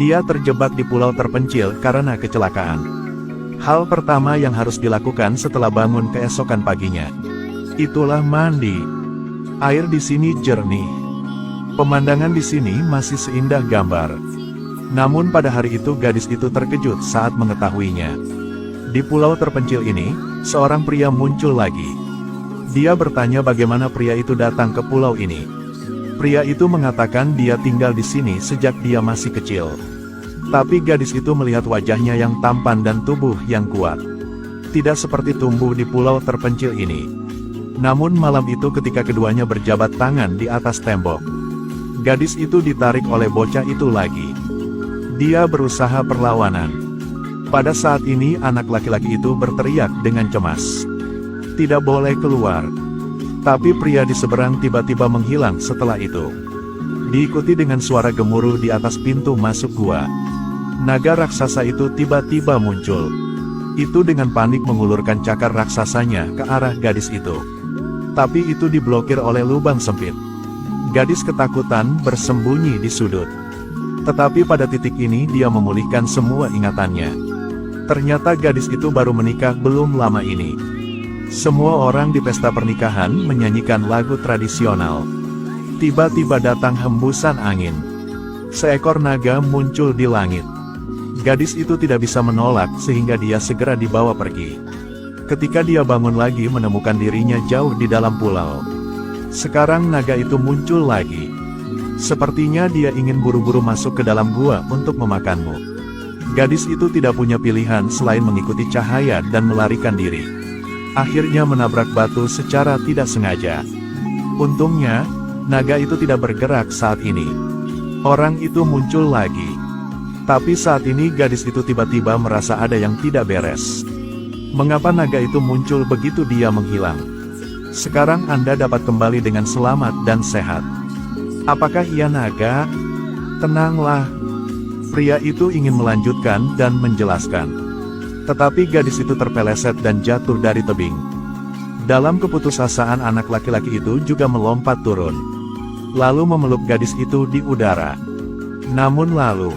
Dia terjebak di pulau terpencil karena kecelakaan. Hal pertama yang harus dilakukan setelah bangun keesokan paginya, itulah mandi. Air di sini jernih. Pemandangan di sini masih seindah gambar. Namun pada hari itu gadis itu terkejut saat mengetahuinya. Di pulau terpencil ini, seorang pria muncul lagi. Dia bertanya bagaimana pria itu datang ke pulau ini. Pria itu mengatakan dia tinggal di sini sejak dia masih kecil. Tapi gadis itu melihat wajahnya yang tampan dan tubuh yang kuat. Tidak seperti tumbuh di pulau terpencil ini. Namun malam itu ketika keduanya berjabat tangan di atas tembok, gadis itu ditarik oleh bocah itu lagi. Dia berusaha perlawanan. Pada saat ini anak laki-laki itu berteriak dengan cemas. Tidak boleh keluar. Tapi pria di seberang tiba-tiba menghilang setelah itu. Diikuti dengan suara gemuruh di atas pintu masuk gua. Naga raksasa itu tiba-tiba muncul. Itu dengan panik mengulurkan cakar raksasanya ke arah gadis itu. Tapi itu diblokir oleh lubang sempit. Gadis ketakutan bersembunyi di sudut. Tetapi pada titik ini dia memulihkan semua ingatannya. Ternyata gadis itu baru menikah belum lama ini. Semua orang di pesta pernikahan menyanyikan lagu tradisional. Tiba-tiba datang hembusan angin. Seekor naga muncul di langit. Gadis itu tidak bisa menolak sehingga dia segera dibawa pergi. Ketika dia bangun lagi menemukan dirinya jauh di dalam pulau. Sekarang naga itu muncul lagi. Sepertinya dia ingin buru-buru masuk ke dalam gua untuk memakanmu. Gadis itu tidak punya pilihan selain mengikuti cahaya dan melarikan diri. Akhirnya menabrak batu secara tidak sengaja. Untungnya, naga itu tidak bergerak saat ini. Orang itu muncul lagi. Tapi saat ini gadis itu tiba-tiba merasa ada yang tidak beres. Mengapa naga itu muncul begitu dia menghilang? Sekarang Anda dapat kembali dengan selamat dan sehat. Apakah ia naga? Tenanglah. Pria itu ingin melanjutkan dan menjelaskan. Tetapi gadis itu terpeleset dan jatuh dari tebing. Dalam keputusasaan anak laki-laki itu juga melompat turun. Lalu memeluk gadis itu di udara. Namun lalu,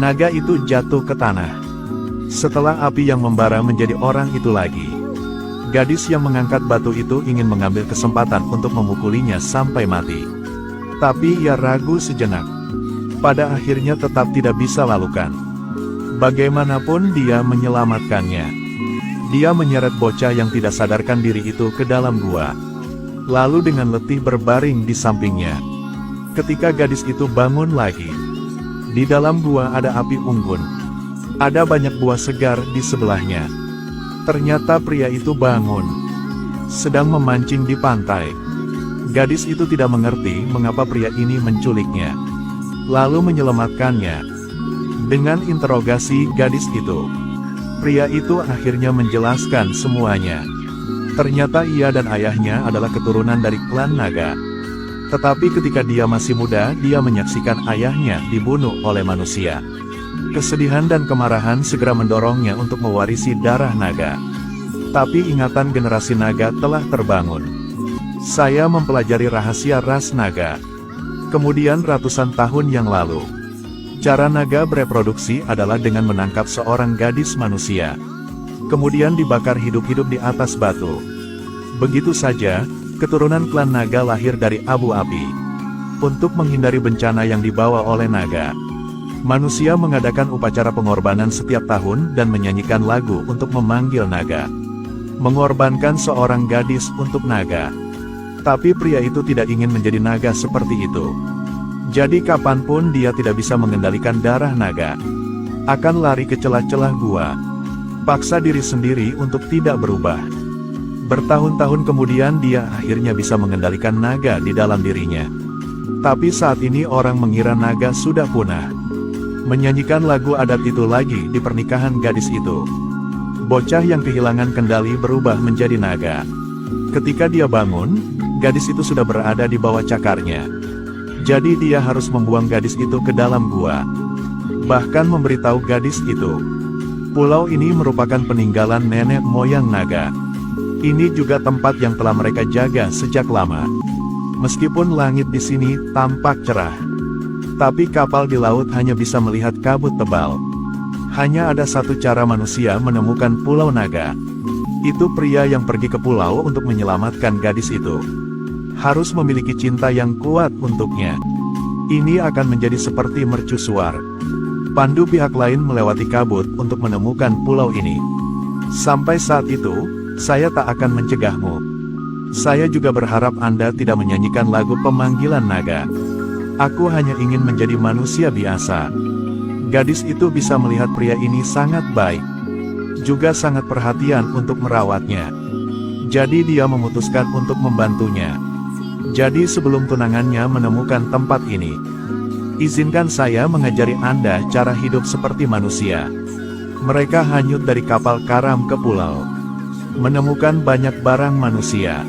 naga itu jatuh ke tanah. Setelah api yang membara menjadi orang itu lagi. Gadis yang mengangkat batu itu ingin mengambil kesempatan untuk memukulinya sampai mati. Tapi ia ragu sejenak. Pada akhirnya tetap tidak bisa lakukan. Bagaimanapun dia menyelamatkannya. Dia menyeret bocah yang tidak sadarkan diri itu ke dalam gua. Lalu dengan letih berbaring di sampingnya. Ketika gadis itu bangun lagi, di dalam gua ada api unggun. Ada banyak buah segar di sebelahnya. Ternyata pria itu bangun. Sedang memancing di pantai. Gadis itu tidak mengerti mengapa pria ini menculiknya. Lalu menyelamatkannya. Dengan interogasi gadis itu, pria itu akhirnya menjelaskan semuanya. Ternyata ia dan ayahnya adalah keturunan dari klan naga. Tetapi ketika dia masih muda, dia menyaksikan ayahnya dibunuh oleh manusia. Kesedihan dan kemarahan segera mendorongnya untuk mewarisi darah naga. Tapi ingatan generasi naga telah terbangun. Saya mempelajari rahasia ras naga. Kemudian ratusan tahun yang lalu, cara naga bereproduksi adalah dengan menangkap seorang gadis manusia. Kemudian dibakar hidup-hidup di atas batu. Begitu saja, keturunan klan naga lahir dari abu api. Untuk menghindari bencana yang dibawa oleh naga, manusia mengadakan upacara pengorbanan setiap tahun dan menyanyikan lagu untuk memanggil naga. Mengorbankan seorang gadis untuk naga. Tapi pria itu tidak ingin menjadi naga seperti itu. Jadi kapanpun dia tidak bisa mengendalikan darah naga. Akan lari ke celah-celah gua. Paksa diri sendiri untuk tidak berubah. Bertahun-tahun kemudian dia akhirnya bisa mengendalikan naga di dalam dirinya. Tapi saat ini orang mengira naga sudah punah. Menyanyikan lagu adat itu lagi di pernikahan gadis itu. Bocah yang kehilangan kendali berubah menjadi naga. Ketika dia bangun, gadis itu sudah berada di bawah cakarnya. Jadi dia harus membuang gadis itu ke dalam gua. Bahkan memberitahu gadis itu, pulau ini merupakan peninggalan nenek moyang naga. Ini juga tempat yang telah mereka jaga sejak lama. Meskipun langit di sini tampak cerah, tapi kapal di laut hanya bisa melihat kabut tebal. Hanya ada satu cara manusia menemukan Pulau Naga. Itu pria yang pergi ke pulau untuk menyelamatkan gadis itu. Harus memiliki cinta yang kuat untuknya. Ini akan menjadi seperti mercusuar. Pandu pihak lain melewati kabut untuk menemukan pulau ini. Sampai saat itu, saya tak akan mencegahmu. Saya juga berharap Anda tidak menyanyikan lagu pemanggilan naga. Aku hanya ingin menjadi manusia biasa. Gadis itu bisa melihat pria ini sangat baik. Juga sangat perhatian untuk merawatnya. Jadi dia memutuskan untuk membantunya. Jadi sebelum tunangannya menemukan tempat ini, izinkan saya mengajari Anda cara hidup seperti manusia. Mereka hanyut dari kapal karam ke pulau. Menemukan banyak barang manusia.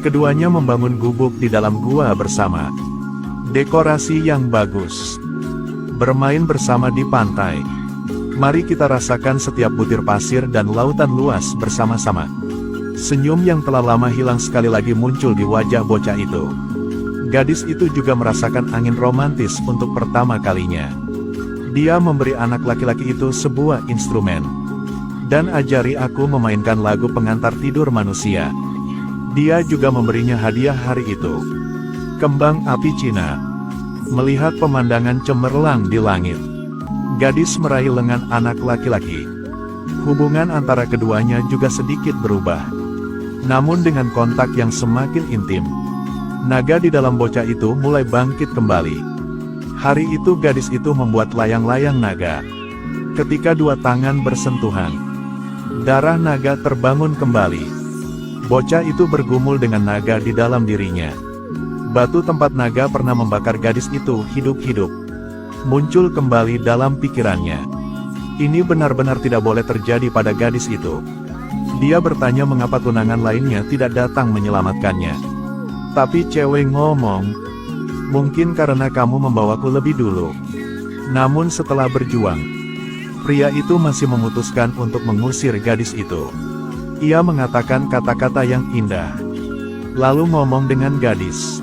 Keduanya membangun gubuk di dalam gua bersama. Dekorasi yang bagus. Bermain bersama di pantai. Mari kita rasakan setiap butir pasir dan lautan luas bersama-sama. Senyum yang telah lama hilang sekali lagi muncul di wajah bocah itu. Gadis itu juga merasakan angin romantis untuk pertama kalinya. Dia memberi anak laki-laki itu sebuah instrumen. Dan ajari aku memainkan lagu pengantar tidur manusia. Dia juga memberinya hadiah hari itu. Kembang api Cina. Melihat pemandangan cemerlang di langit. Gadis meraih lengan anak laki-laki. Hubungan antara keduanya juga sedikit berubah. Namun dengan kontak yang semakin intim. Naga di dalam bocah itu mulai bangkit kembali. Hari itu gadis itu membuat layang-layang naga. Ketika dua tangan bersentuhan, darah naga terbangun kembali. Bocah itu bergumul dengan naga di dalam dirinya. Batu tempat naga pernah membakar gadis itu hidup-hidup. Muncul kembali dalam pikirannya. Ini benar-benar tidak boleh terjadi pada gadis itu. Dia bertanya mengapa tunangan lainnya tidak datang menyelamatkannya. Tapi cewek ngomong, mungkin karena kamu membawaku lebih dulu. Namun setelah berjuang, pria itu masih memutuskan untuk mengusir gadis itu. Ia mengatakan kata-kata yang indah. Lalu ngomong dengan gadis.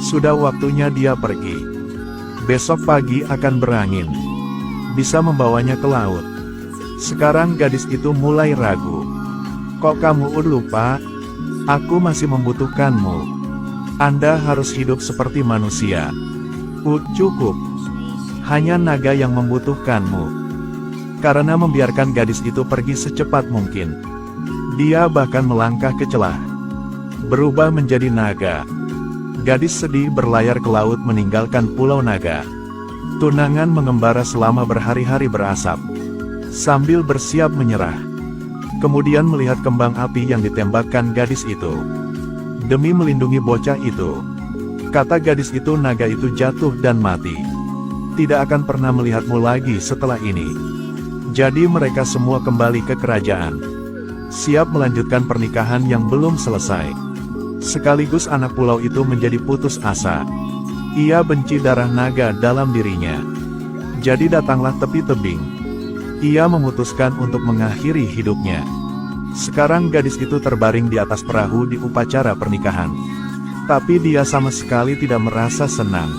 Sudah waktunya dia pergi. Besok pagi akan berangin. Bisa membawanya ke laut. Sekarang gadis itu mulai ragu. Kok kamu udah lupa? Aku masih membutuhkanmu. Anda harus hidup seperti manusia. Cukup. Hanya naga yang membutuhkanmu. Karena membiarkan gadis itu pergi secepat mungkin. Dia bahkan melangkah ke celah. Berubah menjadi naga. Gadis sedih berlayar ke laut meninggalkan Pulau Naga. Tunangan mengembara selama berhari-hari berasap. Sambil bersiap menyerah. Kemudian melihat kembang api yang ditembakkan gadis itu. Demi melindungi bocah itu. Kata gadis itu naga itu jatuh dan mati. Tidak akan pernah melihatmu lagi setelah ini. Jadi mereka semua kembali ke kerajaan. Siap melanjutkan pernikahan yang belum selesai. Sekaligus anak pulau itu menjadi putus asa. Ia benci darah naga dalam dirinya. Jadi datanglah tepi tebing. Ia memutuskan untuk mengakhiri hidupnya. Sekarang gadis itu terbaring di atas perahu di upacara pernikahan. Tapi dia sama sekali tidak merasa senang.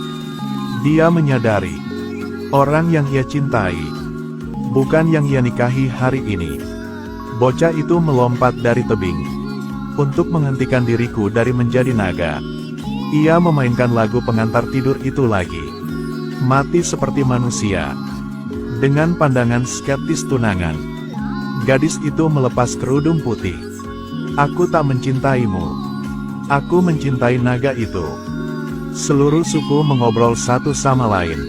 Dia menyadari, orang yang ia cintai, bukan yang ia nikahi hari ini. Bocah itu melompat dari tebing. Untuk menghentikan diriku dari menjadi naga. Ia memainkan lagu pengantar tidur itu lagi. Mati seperti manusia. Dengan pandangan skeptis tunangan. Gadis itu melepas kerudung putih. Aku tak mencintaimu. Aku mencintai naga itu. Seluruh suku mengobrol satu sama lain.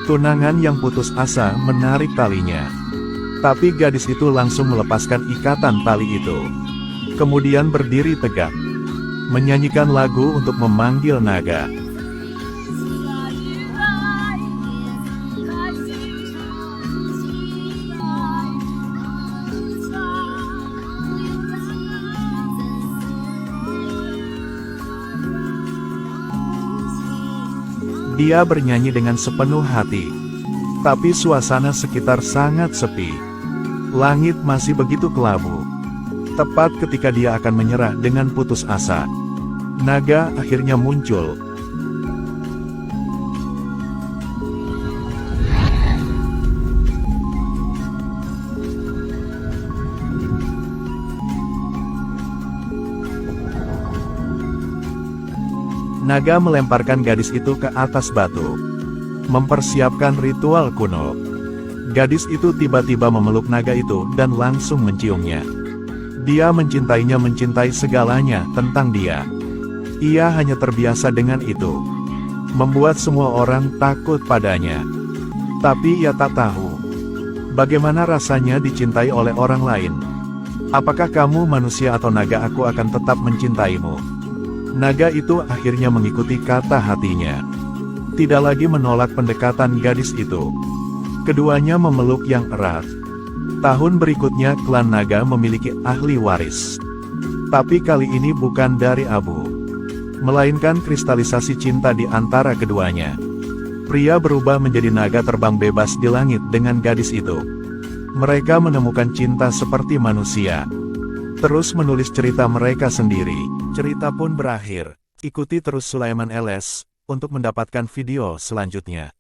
Tunangan yang putus asa menarik talinya. Tapi gadis itu langsung melepaskan ikatan tali itu. Kemudian berdiri tegak. Menyanyikan lagu untuk memanggil naga. Dia bernyanyi dengan sepenuh hati. Tapi suasana sekitar sangat sepi. Langit masih begitu kelabu. Tepat ketika dia akan menyerah dengan putus asa, naga akhirnya muncul. Naga melemparkan gadis itu ke atas batu, mempersiapkan ritual kuno. Gadis itu tiba-tiba memeluk naga itu dan langsung menciumnya. Dia mencintainya, mencintai segalanya tentang dia. Ia hanya terbiasa dengan itu, membuat semua orang takut padanya. Tapi ia tak tahu bagaimana rasanya dicintai oleh orang lain. Apakah kamu manusia atau naga? Aku akan tetap mencintaimu. Naga itu akhirnya mengikuti kata hatinya. Tidak lagi menolak pendekatan gadis itu. Keduanya memeluk yang erat. Tahun berikutnya klan naga memiliki ahli waris. Tapi kali ini bukan dari abu, melainkan kristalisasi cinta di antara keduanya. Pria berubah menjadi naga terbang bebas di langit dengan gadis itu. Mereka menemukan cinta seperti manusia. Terus menulis cerita mereka sendiri. Cerita pun berakhir. Ikuti terus Sulaiman LS untuk mendapatkan video selanjutnya.